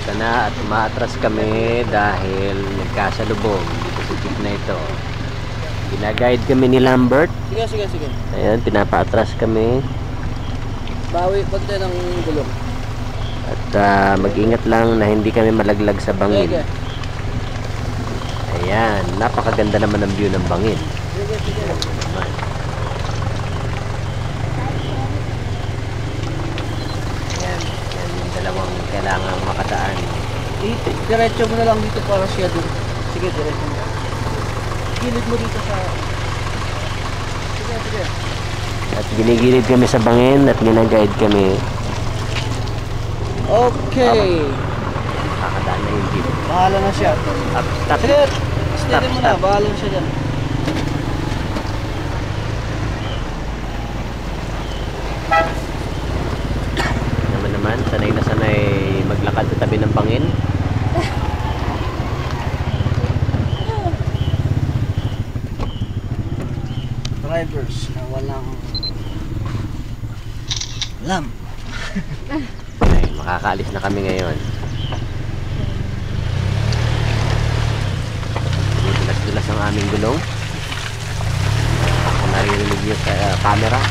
Ito na at umaatras kami dahil nagkasalubong dito sa jeep na ito. Ginaguide kami ni Lambert. Sige. Ayan, pinapaatras kami. Bawi pagka ng gulong. At mag-ingat lang na hindi kami malaglag sa bangin. Sige. Ayan, napakaganda naman ang view ng bangin. Sige. Naman. Ayan yung dalawang kailangang makadaan. Diretso mo na lang dito para siya dun. Sige, diretso mo. Gilid mo dito sa... Sige. At ginigilid kami sa bangin at ginaguide kami. Okay. Kakadaan na yung jeep. Bahala na siya. Stop. Sige, steady mo na. Bahala na siya dyan. Naman, sanay na sanay maglakad sa tabi ng bangin. Drivers na walang alam. Ay, makakaalis na kami ngayon. Dulas-dulas ang aming gulong. Kung naririnig nyo sa camera.